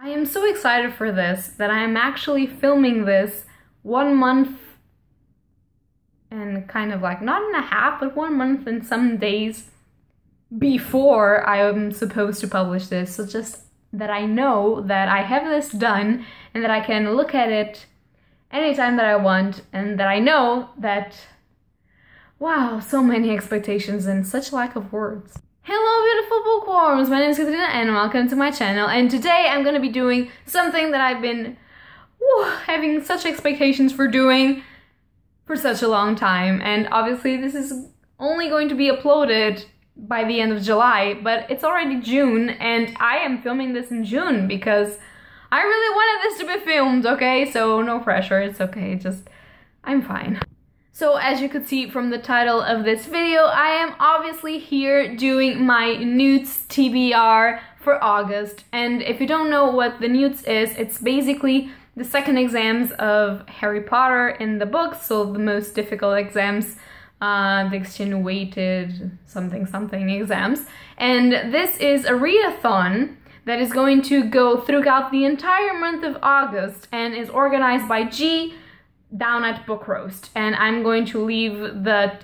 I am so excited for this that I am actually filming this 1 month and kind of like not and a half, but 1 month and some days before I am supposed to publish this. So just that I know that I have this done and that I can look at it anytime that I want, and that I know that, wow, so many expectations and such lack of words. Hello beautiful bookworms, my name is Katarina and welcome to my channel, and today I'm gonna be doing something that I've been having such expectations for doing for such a long time, and obviously this is only going to be uploaded by the end of July, but it's already June and I am filming this in June because I really wanted this to be filmed, okay? So no pressure, it's okay, just I'm fine. So as you could see from the title of this video, I am obviously here doing my Newts TBR for August. And if you don't know what the Newts is, it's basically the second exams of Harry Potter in the books, so the most difficult exams, the extenuated something exams. And this is a readathon that is going to go throughout the entire month of August and is organized by G down at Book Roast, and I'm going to leave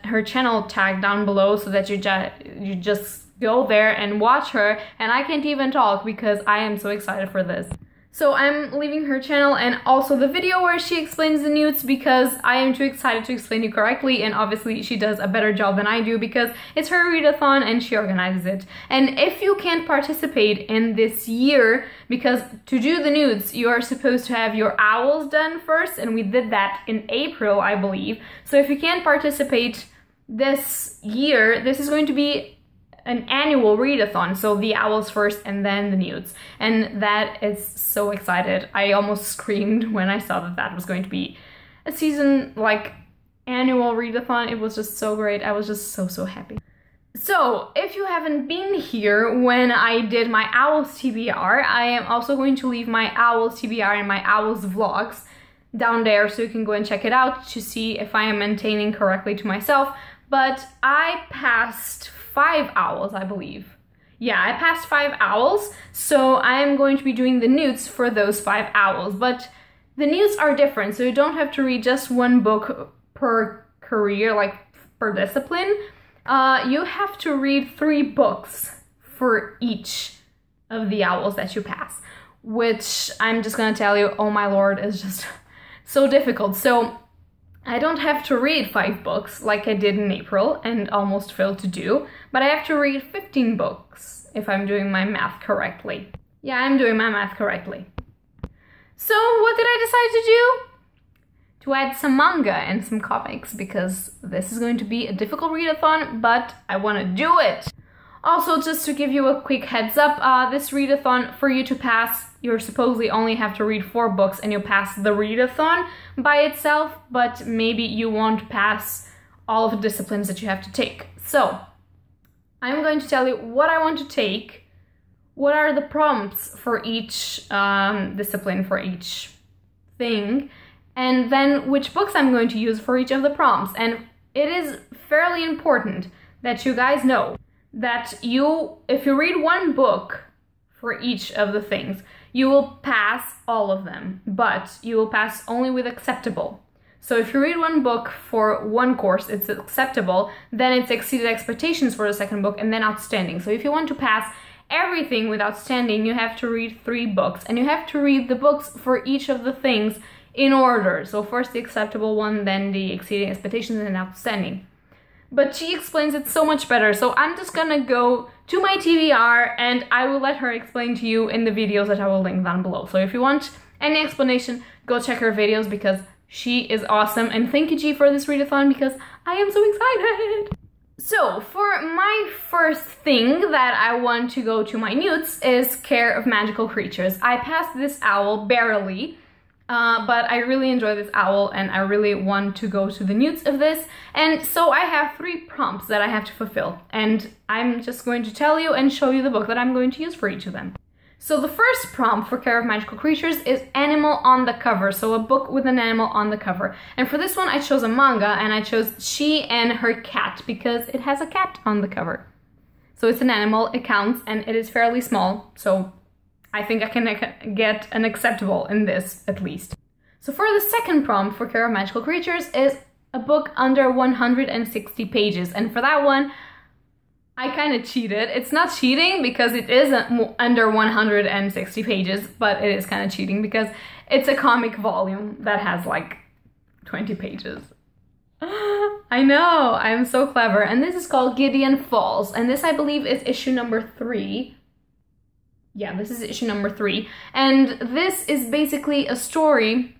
her channel tag down below so that you just go there and watch her. And I can't even talk because I am so excited for this. So I'm leaving her channel and also the video where she explains the Newts because I am too excited to explain it correctly, and obviously she does a better job than I do because it's her readathon and she organizes it. And if you can't participate in this year, because to do the Newts you are supposed to have your owls done first, and we did that in April, I believe. So if you can't participate this year, this is going to be an annual readathon, so the owls first and then the Newts, and that is so excited. I almost screamed when I saw that that was going to be a season, like, annual readathon. It was just so great. I was just so happy. So if you haven't been here when I did my owls TBR, I am also going to leave my owls TBR and my owls vlogs down there so you can go and check it out to see if I am maintaining correctly to myself. But I passed 5 owls, I believe. Yeah, I passed 5 owls, so I am going to be doing the Newts for those 5 owls. But the Newts are different, so you don't have to read just 1 book per career, like per discipline. You have to read 3 books for each of the owls that you pass, which I'm just gonna tell you, oh my lord, is just so difficult. So I don't have to read 5 books like I did in April and almost failed to do, but I have to read 15 books if I'm doing my math correctly. Yeah, I'm doing my math correctly. So what did I decide to do? To add some manga and some comics, because this is going to be a difficult readathon, but I want to do it. Also, just to give you a quick heads up, this readathon, for you to pass, you supposedly only have to read 4 books and you'll pass the readathon by itself, but maybe you won't pass all of the disciplines that you have to take. So, I'm going to tell you what I want to take, what are the prompts for each discipline, for each thing, and then which books I'm going to use for each of the prompts. And it is fairly important that you guys know that if you read 1 book for each of the things, you will pass all of them, but you will pass only with acceptable. So if you read 1 book for 1 course, it's acceptable, then it's exceeded expectations for the 2nd book, and then outstanding. So if you want to pass everything with outstanding, you have to read 3 books, and you have to read the books for each of the things in order. So first the acceptable one, then the exceeding expectations, and outstanding. But she explains it so much better, so I'm just gonna go to my TBR and I will let her explain to you in the videos that I will link down below. So if you want any explanation, go check her videos because she is awesome. And thank you, G, for this readathon because I am so excited! So for my first thing that I want to go to my Newts is Care of Magical Creatures. I passed this owl barely, but I really enjoy this owl and I really want to go to the Newts of this. And so I have 3 prompts that I have to fulfill, and I'm just going to tell you and show you the book that I'm going to use for each of them. So the first prompt for Care of Magical Creatures is animal on the cover, so a book with an animal on the cover. And for this one I chose a manga, and I chose She and Her Cat because it has a cat on the cover. So it's an animal, it counts, and it is fairly small, so I think I can get an acceptable in this at least. So for the second prompt for Care of Magical Creatures is a book under 160 pages. And for that one, I kind of cheated. It's not cheating because it is under 160 pages, but it is kind of cheating because it's a comic volume that has like 20 pages. I know, I'm so clever. And this is called Gideon Falls. And this, I believe, is issue number 3. Yeah, this is issue number 3. And this is basically a story,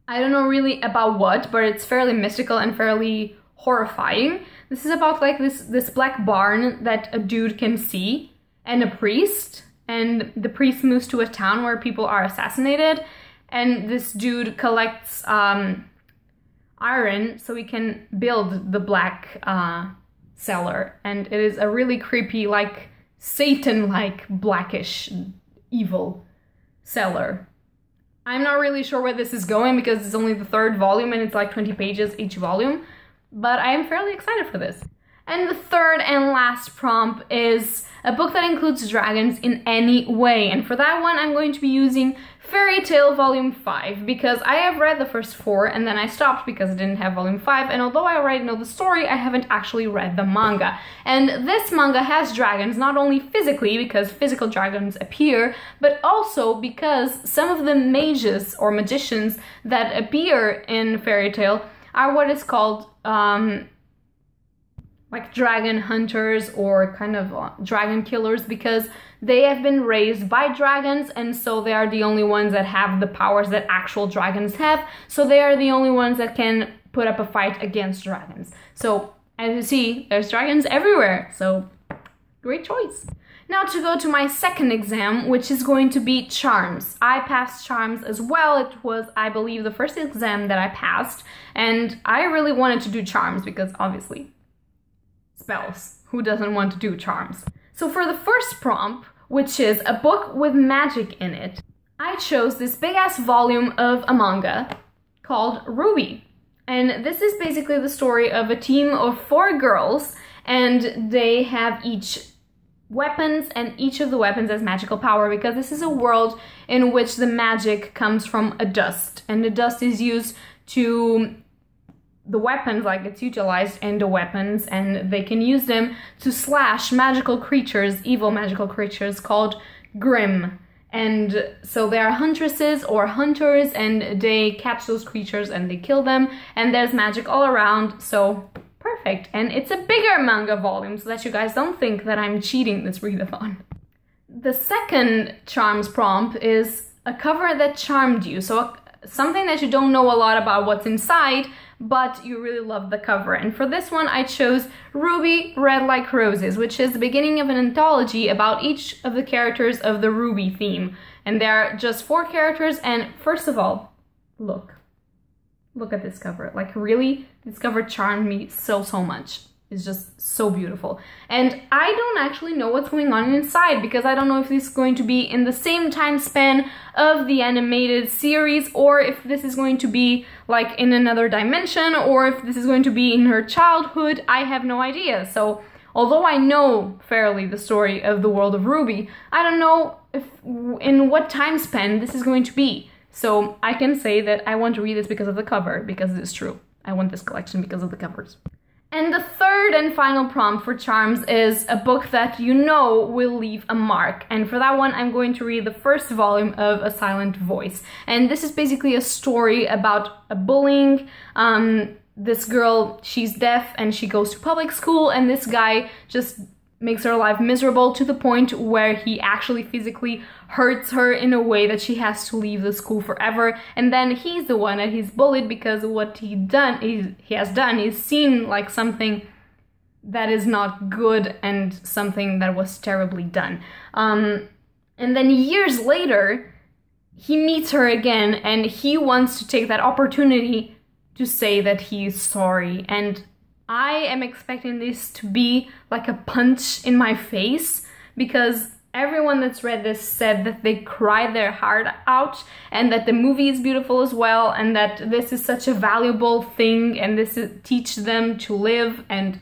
I don't know really about what, but it's fairly mystical and fairly horrifying. This is about like this black barn that a dude can see and a priest. And the priest moves to a town where people are assassinated. And this dude collects iron so he can build the black cellar. And it is a really creepy, like Satan-like blackish evil cellar. I'm not really sure where this is going because it's only the 3rd volume and it's like 20 pages each volume, but I am fairly excited for this. And the third and last prompt is a book that includes dragons in any way. And for that one, I'm going to be using Fairy Tail Volume 5 because I have read the first 4 and then I stopped because I didn't have Volume 5. And although I already know the story, I haven't actually read the manga. And this manga has dragons, not only physically because physical dragons appear, but also because some of the mages or magicians that appear in Fairy Tail are what is called like dragon hunters or kind of dragon killers because they have been raised by dragons and so they are the only ones that have the powers that actual dragons have. So they are the only ones that can put up a fight against dragons. So as you see, there's dragons everywhere. So great choice. Now to go to my second exam, which is going to be Charms. I passed Charms as well. It was, I believe, the first exam that I passed. And I really wanted to do Charms because obviously spells. Who doesn't want to do charms? So for the first prompt, which is a book with magic in it, I chose this big ass volume of a manga called RWBY. And this is basically the story of a team of 4 girls and they have each weapons and each of the weapons has magical power because this is a world in which the magic comes from a dust and the dust is used to the weapons, like it's utilized in the weapons and they can use them to slash magical creatures, evil magical creatures called Grimm. And so they are huntresses or hunters and they catch those creatures and they kill them and there's magic all around, so perfect. And it's a bigger manga volume so that you guys don't think that I'm cheating this readathon. The second Charms prompt is a cover that charmed you, so something that you don't know a lot about what's inside, but you really love the cover. And for this one, I chose RWBY Red Like Roses, which is the beginning of an anthology about each of the characters of the RWBY theme. And there are just 4 characters, and first of all, look at this cover. Like really, this cover charmed me so much. It's just so beautiful. And I don't actually know what's going on inside because I don't know if this is going to be in the same time span of the animated series or if this is going to be like in another dimension or if this is going to be in her childhood. I have no idea. So although I know fairly the story of the world of RWBY, I don't know if in what time span this is going to be. So I can say that I want to read this because of the cover, because it is true. I want this collection because of the covers. And the third and final prompt for Charms is a book that you know will leave a mark. And for that one, I'm going to read the first volume of A Silent Voice. And this is basically a story about a bullying. This girl, she's deaf and she goes to public school and this guy just makes her life miserable to the point where he actually physically hurts her in a way that she has to leave the school forever. And then he's the one that he's bullied because what he has done is seen like something that is not good and something that was terribly done. And then years later, he meets her again and he wants to take that opportunity to say that he is sorry. And I am expecting this to be like a punch in my face because everyone that's read this said that they cried their heart out and that the movie is beautiful as well and that this is such a valuable thing and this teaches them to live, and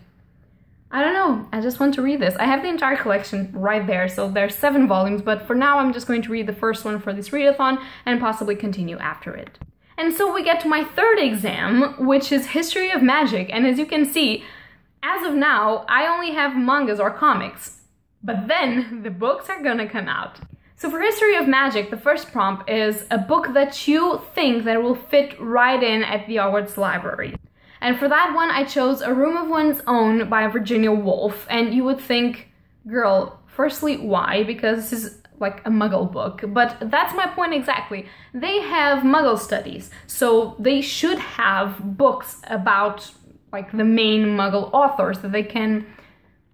I don't know, I just want to read this. I have the entire collection right there, so there's 7 volumes, but for now I'm just going to read the first one for this readathon and possibly continue after it. And so we get to my third exam, which is History of Magic, and as you can see, as of now, I only have mangas or comics, but then the books are gonna come out. So for History of Magic, the first prompt is a book that you think that will fit right in at the Hogwarts library. And for that one, I chose A Room of One's Own by Virginia Woolf. And you would think, girl, firstly, why? Because this is like a Muggle book. But that's my point exactly. They have Muggle studies, so they should have books about like the main Muggle authors that they can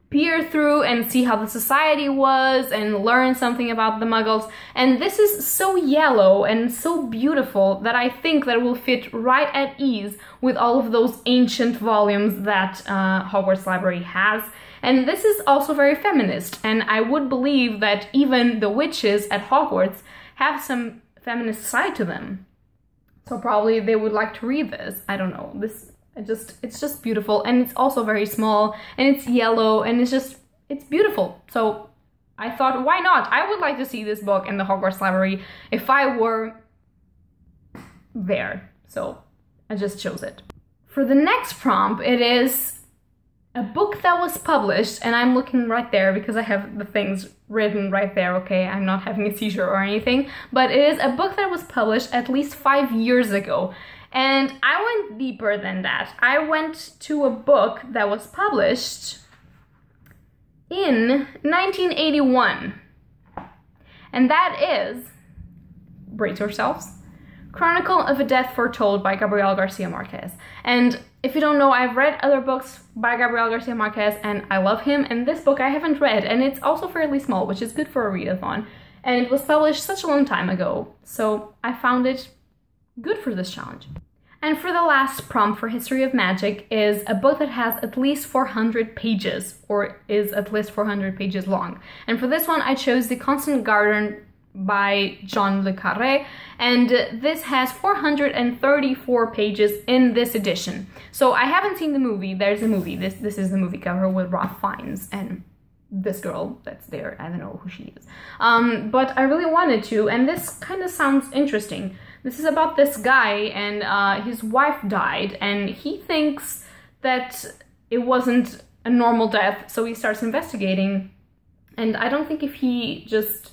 peer through and see how the society was and learn something about the Muggles. And this is so yellow and so beautiful that I think that it will fit right at ease with all of those ancient volumes that Hogwarts Library has. And this is also very feminist, and I would believe that even the witches at Hogwarts have some feminist side to them. So probably they would like to read this. I don't know. It's just beautiful, and it's also very small, and it's yellow, and it's beautiful. So I thought, why not? I would like to see this book in the Hogwarts Library if I were there. So I just chose it. For the next prompt, it is a book that was published, and I'm looking right there because I have the things written right there, okay? I'm not having a seizure or anything, but it is a book that was published at least 5 years ago. And I went deeper than that. I went to a book that was published in 1981. And that is, brace yourselves, Chronicle of a Death Foretold by Gabriel Garcia Marquez. And if you don't know, I've read other books by Gabriel Garcia Marquez and I love him. And this book I haven't read, and it's also fairly small, which is good for a readathon. And it was published such a long time ago, so I found it good for this challenge. And for the last prompt for History of Magic is a book that has at least 400 pages, or is at least 400 pages long. And for this one, I chose The Constant Garden by John le Carré, and this has 434 pages in this edition. So I haven't seen the movie. There's a movie. This is the movie cover with Ralph Fiennes and this girl that's there. I don't know who she is. But I really wanted to, and this kind of sounds interesting. This is about this guy, and his wife died, and he thinks that it wasn't a normal death, so he starts investigating. And I don't think if he just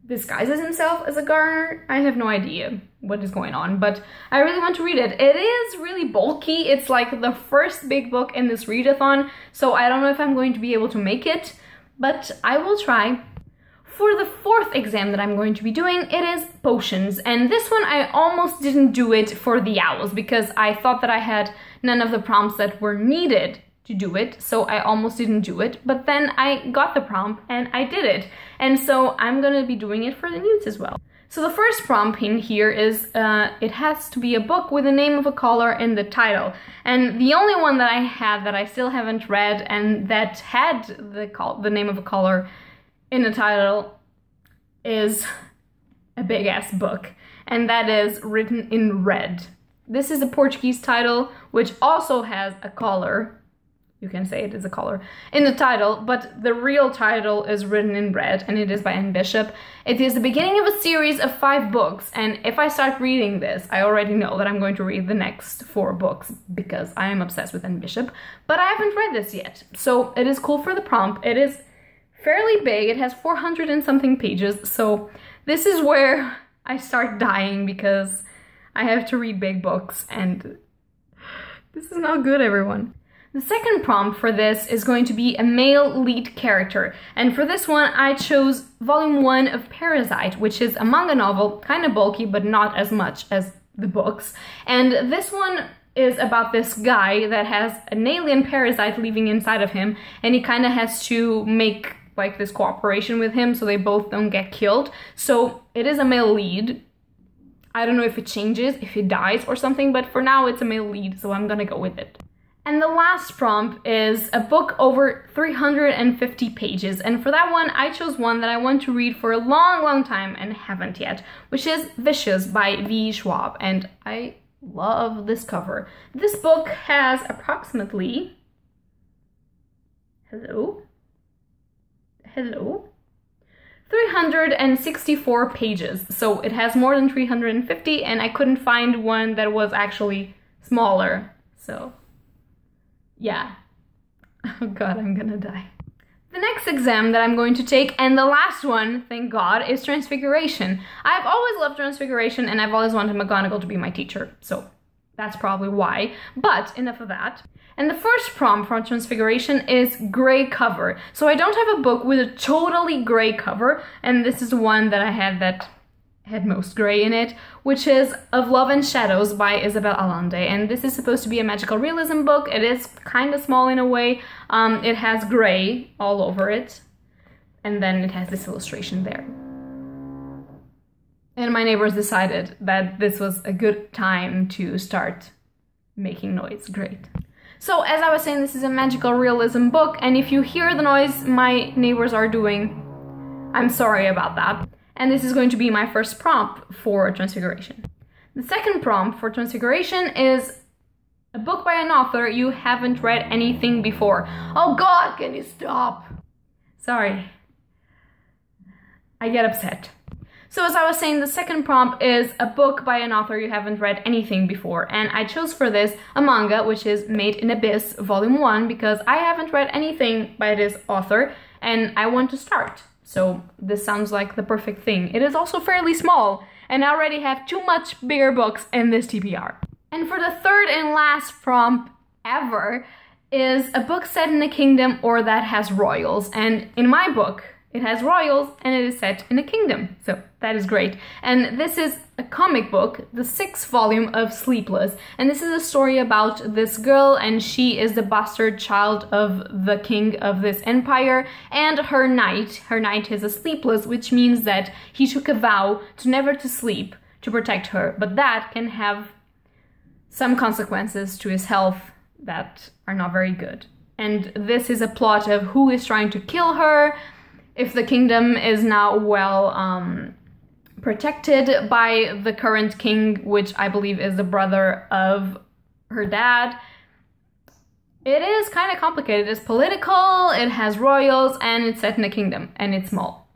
disguises himself as a gardener, I have no idea what is going on, but I really want to read it. It is really bulky. It's like the first big book in this readathon, so I don't know if I'm going to be able to make it, but I will try. For the fourth exam that I'm going to be doing, it is potions, and this one I almost didn't do it for the owls because I thought that I had none of the prompts that were needed to do it, so I almost didn't do it, but then I got the prompt and I did it, and so I'm gonna be doing it for the newts as well. So the first prompt in here is it has to be a book with the name of a color in the title, and the only one that I had that I still haven't read and that had the name of a color in the title is a big ass book, and that is Written in Red. This is a Portuguese title which also has a color. You can say it is a color in the title, but the real title is Written in Red, and it is by Anne Bishop. It is the beginning of a series of 5 books, and if I start reading this, I already know that I'm going to read the next 4 books because I am obsessed with Anne Bishop, but I haven't read this yet. So it is cool for the prompt. It is fairly big. It has 400 and something pages, so this is where I start dying because I have to read big books, and this is not good, everyone. The second prompt for this is going to be a male lead character, and for this one I chose Volume 1 of Parasite, which is a manga novel, kind of bulky but not as much as the books, and this one is about this guy that has an alien parasite living inside of him, and he kind of has to make like this cooperation with him so they both don't get killed. So it is a male lead. I don't know if it changes, if he dies or something, but for now it's a male lead, so I'm gonna go with it. And the last prompt is a book over 350 pages, and for that one I chose one that I want to read for a long time and haven't yet, which is Vicious by V. Schwab, and I love this cover. This book has approximately Hello? Hello? 364 pages, so it has more than 350, and I couldn't find one that was actually smaller, so yeah. Oh god, I'm gonna die. The next exam that I'm going to take, and the last one, thank god, is Transfiguration. I've always loved Transfiguration, and I've always wanted McGonagall to be my teacher, so that's probably why. But enough of that. And the first prompt for Transfiguration is gray cover. So I don't have a book with a totally gray cover, and this is the one that I had that had most gray in it, which is Of Love and Shadows by Isabel Allende. And this is supposed to be a magical realism book. It is kind of small in a way. It has gray all over it, and then it has this illustration there. And my neighbors decided that this was a good time to start making noise. Great. So as I was saying, this is a magical realism book, and if you hear the noise my neighbors are doing, I'm sorry about that. And this is going to be my first prompt for Transfiguration. The second prompt for Transfiguration is a book by an author you haven't read anything before. Oh god, can you stop? Sorry. I get upset. So as I was saying, the second prompt is a book by an author you haven't read anything before, and I chose for this a manga, which is Made in Abyss Volume 1, because I haven't read anything by this author, and I want to start. So this sounds like the perfect thing. It is also fairly small, and I already have too much bigger books in this TBR. And for the third and last prompt ever is a book set in a kingdom or that has royals, and in my book, it has royals and it is set in a kingdom, so that is great. And this is a comic book, the 6th volume of Sleepless, and this is a story about this girl, and she is the bastard child of the king of this empire, and her knight. Her knight is a sleepless, which means that he took a vow to never to sleep to protect her, but that can have some consequences to his health that are not very good. And this is a plot of who is trying to kill her, if the kingdom is now well protected by the current king, which I believe is the brother of her dad. It is kind of complicated. It's political, it has royals, and it's set in a kingdom, and it's small.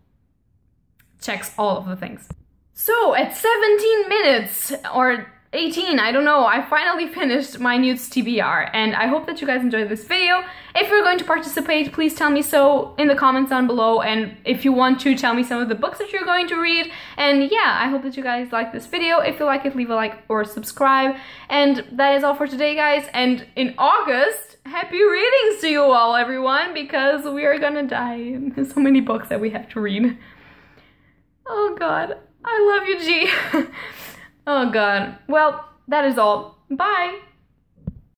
Checks all of the things. So at 17 minutes, or 18, I don't know, I finally finished my Newts TBR, and I hope that you guys enjoyed this video. If you're going to participate, please tell me so in the comments down below, and if you want to, tell me some of the books that you're going to read. And yeah, I hope that you guys like this video. If you like it, leave a like or subscribe. And that is all for today, guys, and in August, happy readings to you all, everyone, because we are gonna die. There's so many books that we have to read. Oh god, I love you, G. Oh god. Well, that is all. Bye!